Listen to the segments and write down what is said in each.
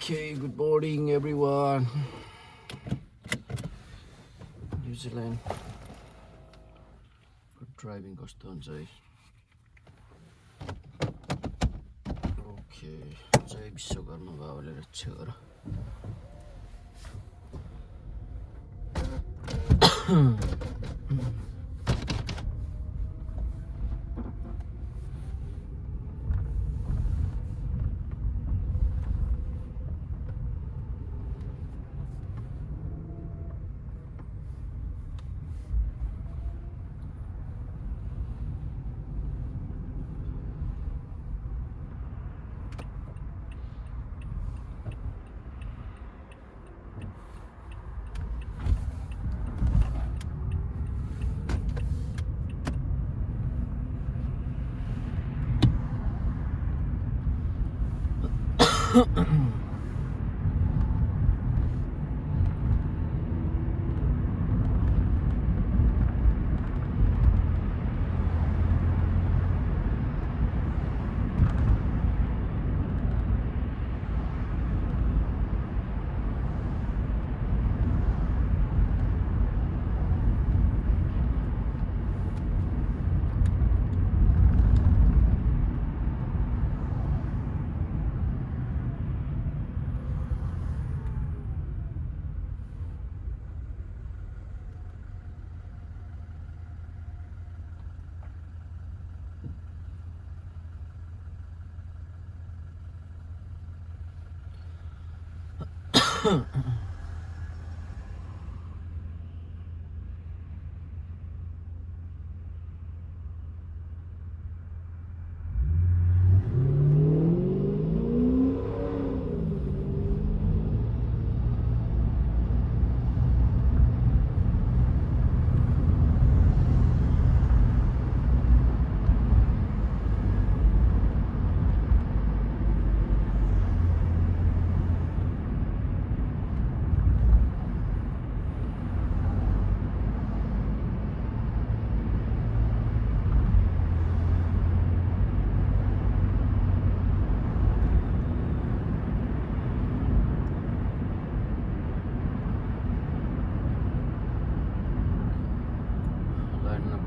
Okay, good morning everyone. New Zealand driving कस्तो हुन्छ है? ओके, जय विश्वकर्मा बाबाले रक्षा गर।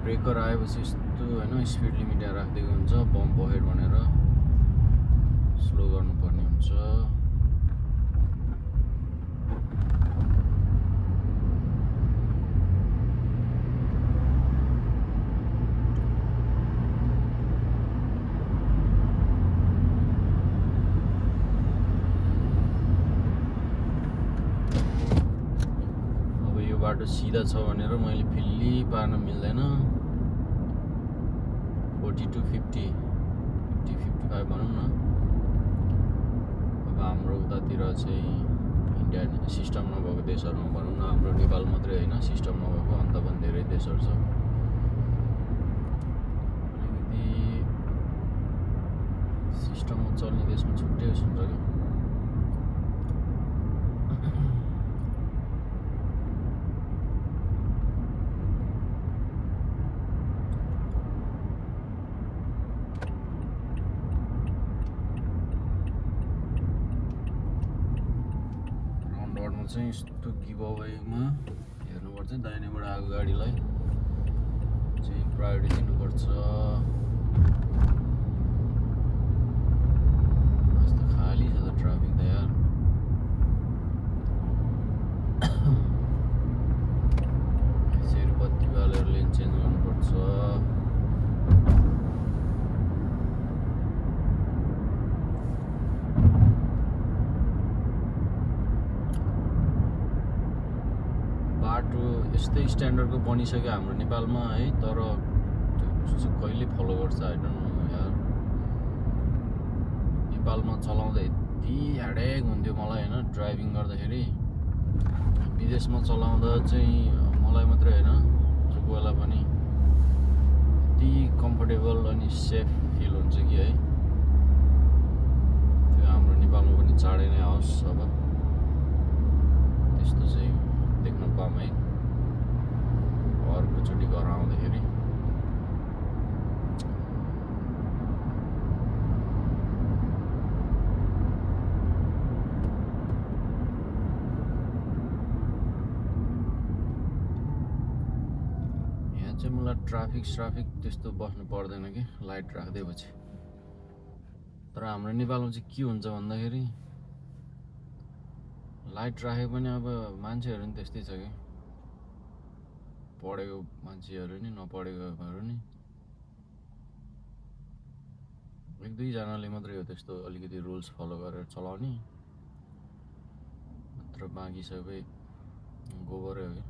ब्रेकर आएपछि यस्तो हैन स्पिड लिमिट राखिदिएको हुन्छ बम्प अहेड भनेर स्लो गर्नुपर्ने हुन्छ। अब यो बाटो सिधा छ भनेर मैले फिल्ली पार्न मिल्दैन। 40 to 50, 55 भनौँ न। अब हाम्रो उतातिर चाहिँ इन्डिया सिस्टम नभएको देशहरूमा भनौँ न, हाम्रो नेपाल मात्रै होइन सिस्टम नभएको अन्त पनि धेरै देशहरू छ। अलिकति सिस्टममा चल्ने देशमा छुट्टै हुन्छ क्या। चाहिँ यस्तो गिभअवेमा हेर्नुपर्छ, दाहिनेबाट आएको गाडीलाई चाहिँ प्रायोरिटी दिनुपर्छ। यस्तो खाली छ त ट्राफिक त यार। यसरी बत्ती बालेर लेन चेन्ज गर्नुपर्छ। बाटो यस्तै स्ट्यान्डर्डको बनिसक्यो हाम्रो नेपालमा है, तर त्यो चाहिँ कहिले फलो गर्छ आई डोन्ट नो यार। नेपालमा चलाउँदा यति हेडेक हुन्थ्यो मलाई होइन ड्राइभिङ गर्दाखेरि। विदेशमा चलाउँदा चाहिँ मलाई मात्रै होइन जो कोहीलाई पनि यति कम्फर्टेबल अनि सेफ फिल हुन्छ कि है। त्यो हाम्रो नेपालमा पनि चाँडै नै आओस् अब त्यस्तो चाहिँ देख्न पाऊँ है अर्कोचोटि घर आउँदाखेरि। चाहिँ मलाई ट्राफिक त्यस्तो बस्नु पर्दैन कि लाइट राखिदिएपछि। तर हाम्रो नेपालमा चाहिँ के हुन्छ भन्दाखेरि लाइट राखे पनि अब मान्छेहरू नि त्यस्तै छ कि, पढेको मान्छेहरू नि नपढेकोहरू नि, एक दुईजनाले मात्रै हो त्यस्तो अलिकति रुल्स फलो गरेर चलाउने, नत्र बाँकी सबै गोबरै हो कि।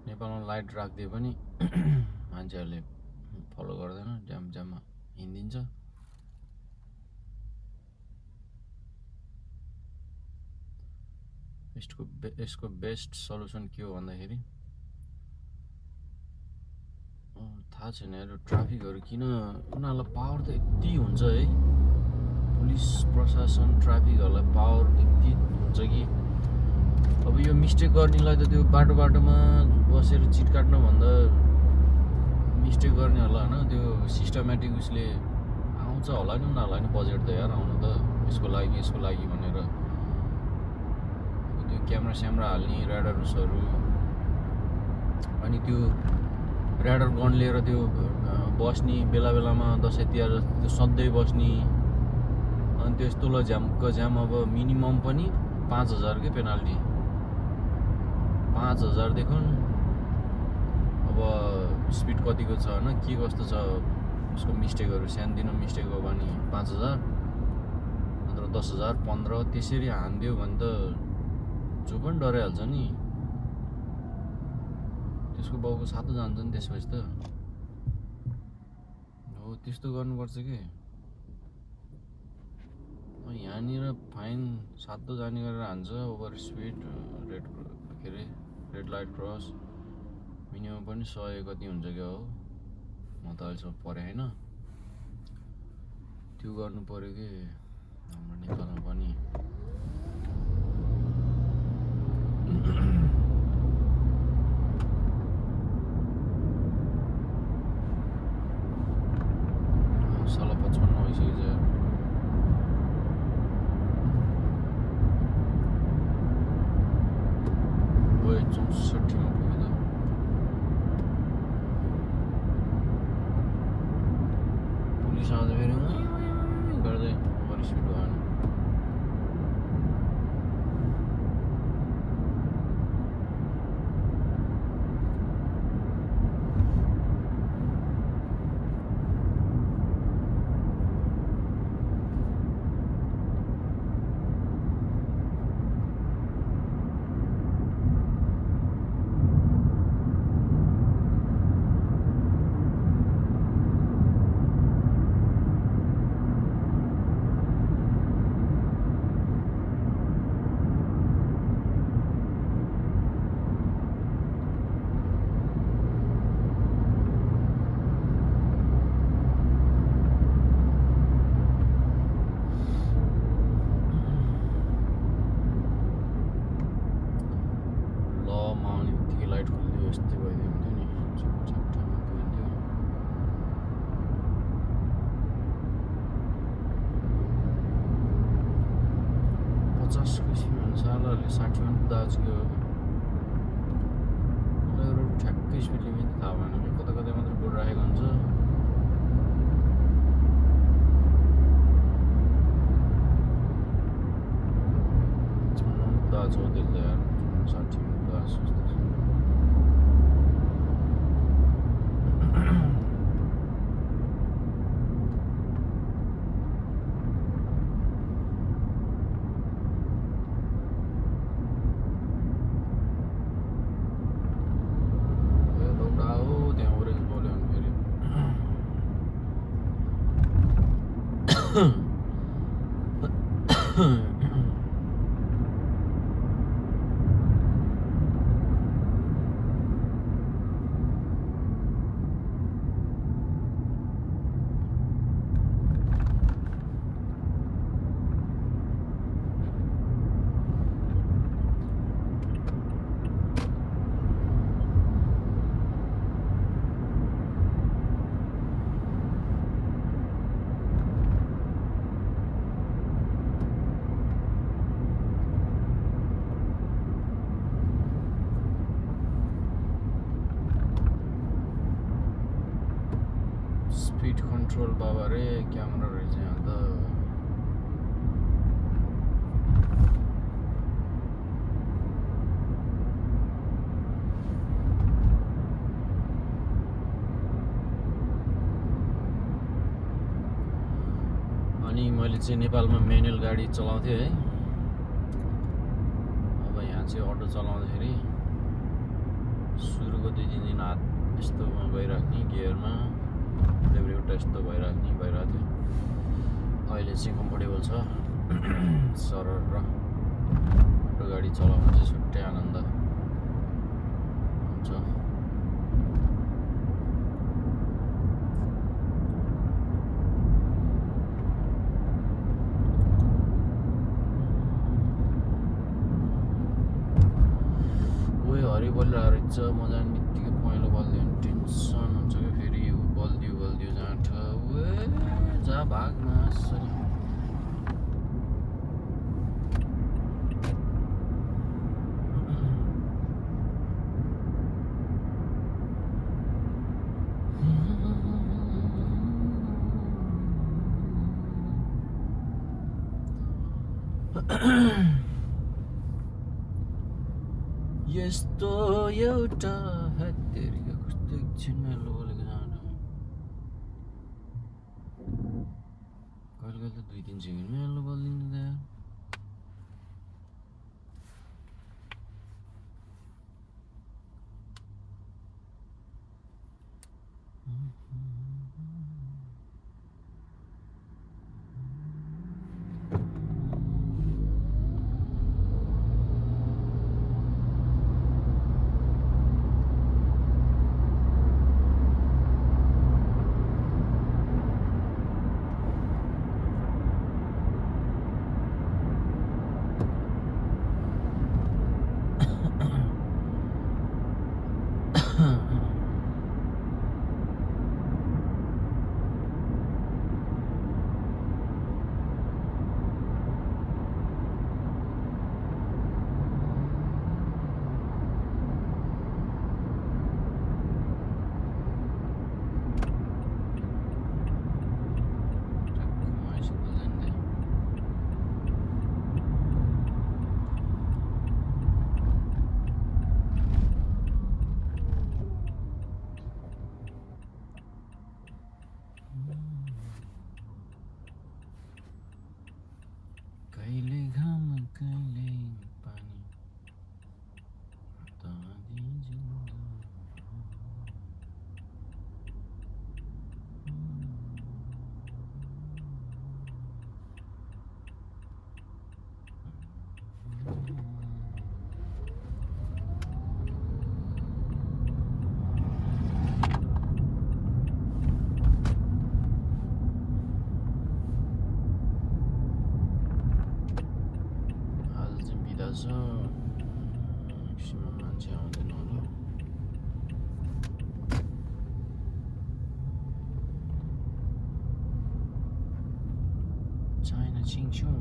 नेपालमा लाइट राखिदिए पनि मान्छेहरूले फलो गर्दैन, जाममा हिँडिदिन्छ। यसको बेस्ट सल्युसन के हो भन्दाखेरि थाहा छैन यार, ट्राफिकहरू किन, उनीहरूलाई पावर त यति हुन्छ है, पुलिस प्रशासन ट्राफिकहरूलाई पावर यति हुन्छ कि अब यो मिस्टेक गर्नेलाई त त्यो बाटोमा बसेर चिट काट्नुभन्दा मिस्टेक गर्नेहरूलाई होइन त्यो सिस्टमेटिक उसले आउँछ होला नि, उनीहरूलाई नि बजेट त यार आउनु त यसको लागि भनेर त्यो क्यामेरा हाल्ने ऱ्याडर्सहरू, अनि त्यो ऱ्याडर गन लिएर त्यो बस्ने बेलामा दसैँ तिहार त्यो सधैँ बस्ने, अनि त्यस्तोलाई झ्याम अब मिनिमम पनि 5,000 के पेनाल्टी, 5,000देखि अब स्पिड कतिको छ होइन के कस्तो छ उसको मिस्टेकहरू, सानोतिनो मिस्टेक हो भने 5,000 नत्र 10,000 15 त्यसरी हानिदियो भने त जो पनि डराइहाल्छ नि, त्यसको बाउको सातो जान्छ नि त्यसपछि त हो। त्यस्तो गर्नुपर्छ कि यहाँनिर फाइन सातो जाने गरेर हान्छ, over speed, red light cross minimum पनि 100 कति हुन्छ क्या हो, म त अहिलेसम्म पढेँ होइन, त्यो गर्नु पऱ्यो कि हाम्रो नेपालमा पनि। साला 55 भइसकेछ यार, गयो 64मा पुग्यो त। पुलिस आउँदा फेरि गर्दै ओभर स्पिड भएन। यस्तै भइदियो हुन्थ्यो नि, ठाउँमा पुगिन्थ्यो। पचासको स्पिड सालहरूले 60मा पुग्दा आजको मलाई रोड ठ्याक्कै स्पिड लिमिट थाहा भएन कि, कता मात्र बोर्ड राखेको हुन्छ। पुग्दा छ त्यसले यार 60मा पुग्दा जस्तो फ्लाइट कन्ट्रोल बाबा रे क्यामेरा रहेछ यहाँ त अनि मैले चाहिँ नेपालमा म्यानुअल गाडी चलाउँथेँ है अब यहाँ चाहिँ अटो चलाउँदाखेरि सुरुको 2-3 दिन हात यस्तोमा गइराख्ने गियरमा एउटा यस्तो भइरहेको थियो अहिले चाहिँ कम्फर्टेबल छ सरर र अटो गाडी चलाउन चाहिँ छुट्टै आनन्द हुन्छ हरि बलिरहेको रहेछ म जाने बित्तिकै पहेँलो बलिदियो भने टेन्सन हुन्छ क्या फेरि बलिदियो जाँठ जा भागमा यस्तो एउटा हत्तेरीको कस्तो एकछिन मेलो बोलेको जानु कहिले त 2-3 सेकेन्ड मेलो बोलिदिँदा कहिले घाम कहिले पानी एकछिनमा मान्छे आउँदैन होला चाइना छिङछुङ